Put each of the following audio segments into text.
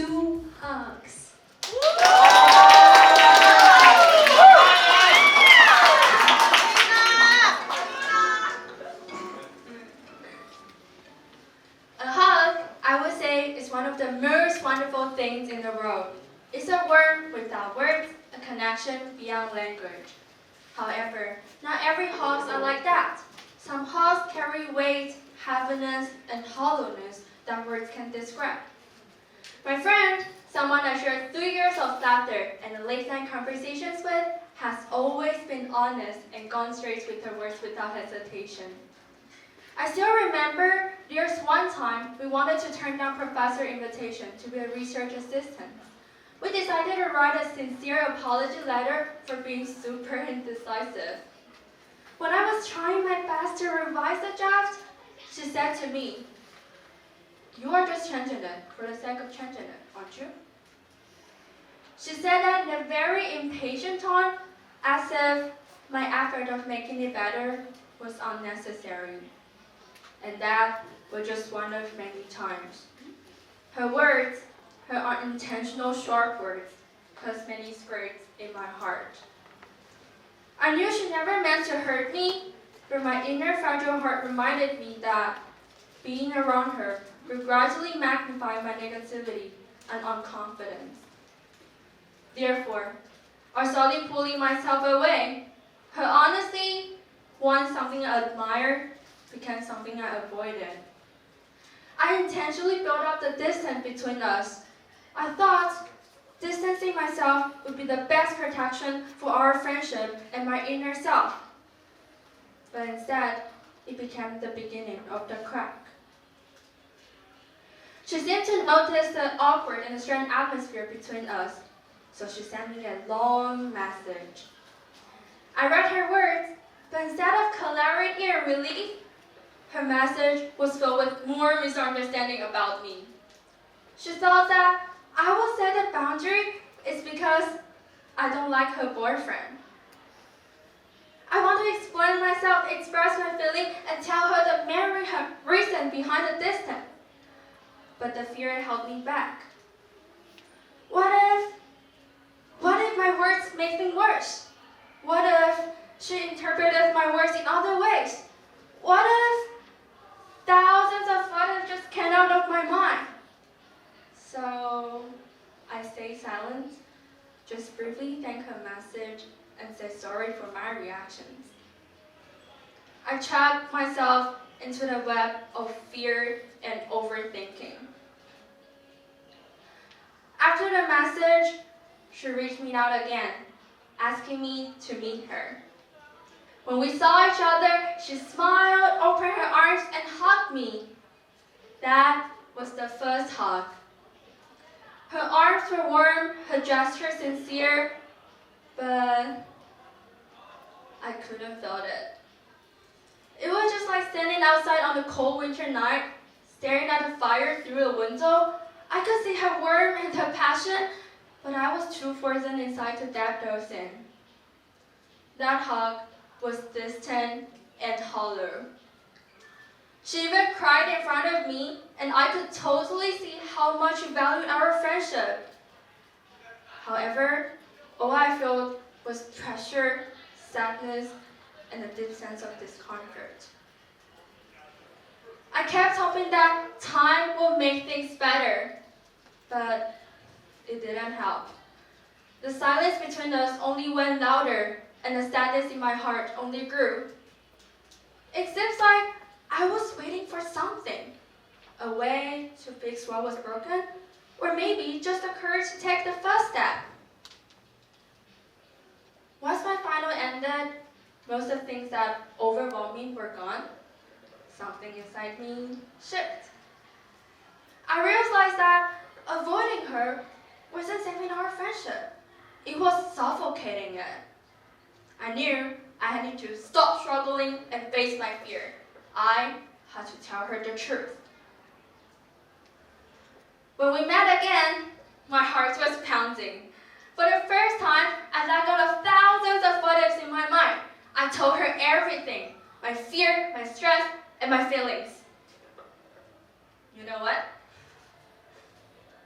2 hugs. A hug, I would say, is one of the most wonderful things in the world. It's a word without words, a connection beyond language. However, not every hugs are like that. Some hugs carry weight, heaviness, and hollowness that words can describe. My friend, someone I shared 3 years of laughter and late-night conversations with, has always been honest and gone straight with her words without hesitation. I still remember there's one time we wanted to turn down professor invitation to be a research assistant. We decided to write a sincere apology letter for being super indecisive. When I was trying my best to revise the draft, she said to me, "You are just changing it for the sake of changing it, aren't you?" She said that in a very impatient tone, as if my effort of making it better was unnecessary. And that was just one of many times. Her words, her unintentional sharp words, caused many scrapes in my heart. I knew she never meant to hurt me, but my inner fragile heart reminded me that being around her would gradually magnify my negativity and unconfidence. Therefore, I started pulling myself away. Her honesty, once something I admired, became something I avoided. I intentionally built up the distance between us. I thought distancing myself would be the best protection for our friendship and my inner self. But instead, it became the beginning of the crack. She seemed to notice the awkward and strained atmosphere between us, so she sent me a long message. I read her words, but instead of clarity and relief, her message was filled with more misunderstanding about me. She thought that I would set a boundary is because I don't like her boyfriend. I want to explain myself, express my feeling, and tell her the main reason behind the distance. But the fear held me back. What if my words make things worse? What if she interpreted my words in other ways? What if thousands of thoughts just came out of my mind? So I stayed silent, just briefly thanked her message, and said sorry for my reactions. I trapped myself into the web of fear and overthinking. After the message, she reached me out again, asking me to meet her. When we saw each other, she smiled, opened her arms, and hugged me. That was the first hug. Her arms were warm, her gesture sincere, but I couldn't feel it. It was just like standing outside on a cold winter night, staring at the fire through a window. I could see her warmth and her passion, but I was too frozen inside to dive those in. That hug was distant and hollow. She even cried in front of me, and I could totally see how much she valued our friendship. However, all I felt was pressure, sadness, and a deep sense of discomfort. I kept hoping that time would make things better, but it didn't help. The silence between us only went louder, and the sadness in my heart only grew. It seems like I was waiting for something, a way to fix what was broken, or maybe just the courage to take the first step. Once my final ended, most of the things that overwhelmed me were gone. Something inside me shifted. I realized that avoiding her wasn't saving our friendship. It was suffocating it. I knew I needed to stop struggling and face my fear. I had to tell her the truth. When we met again, my heart was pounding. For the first time, I let go of thousands of what ifs in my mind. I told her everything, my fear, my stress, and my feelings. You know what?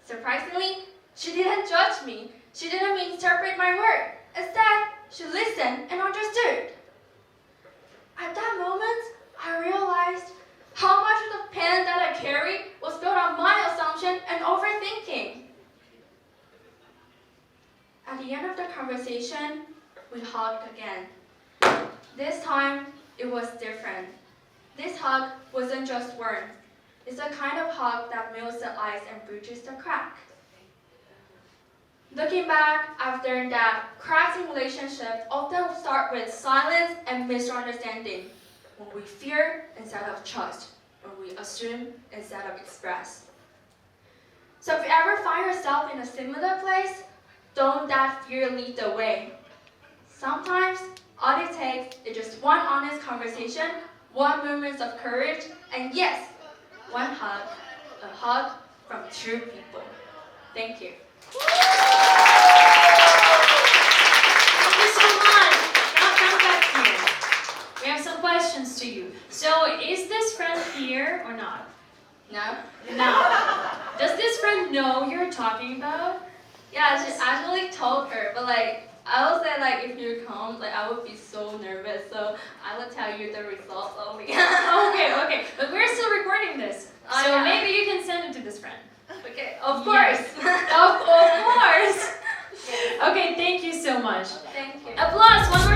Surprisingly, She didn't judge me. She didn't misinterpret my word. Instead, she listened and understood. At that moment, I realized how much of the pain that I carried was built on my assumption and overthinking. At the end of the conversation, we hugged again. This time, it was different. This hug wasn't just warm. It's the kind of hug that melts the ice and bridges the crack. Looking back, I've learned that cracks in relationships often start with silence and misunderstanding. When we fear instead of trust. When we assume instead of express. So if you ever find yourself in a similar place, don't let fear lead the way. Sometimes, all it takes is just one honest conversation, one moment of courage, and yes, one hug, a hug from true people. Thank you. Thank you so much. Now come back here. We have some questions to you. So, is this friend here or not? No? No. Does this friend know you're talking about? Yeah, I actually told her, but I would say if you come, I would be so nervous, so I would tell you the results only. Okay. But we're still recording this. Oh, So yeah. maybe you can send it to this friend. Okay, of course. Yes. Of course. Okay, thank you so much. Thank you. Applause one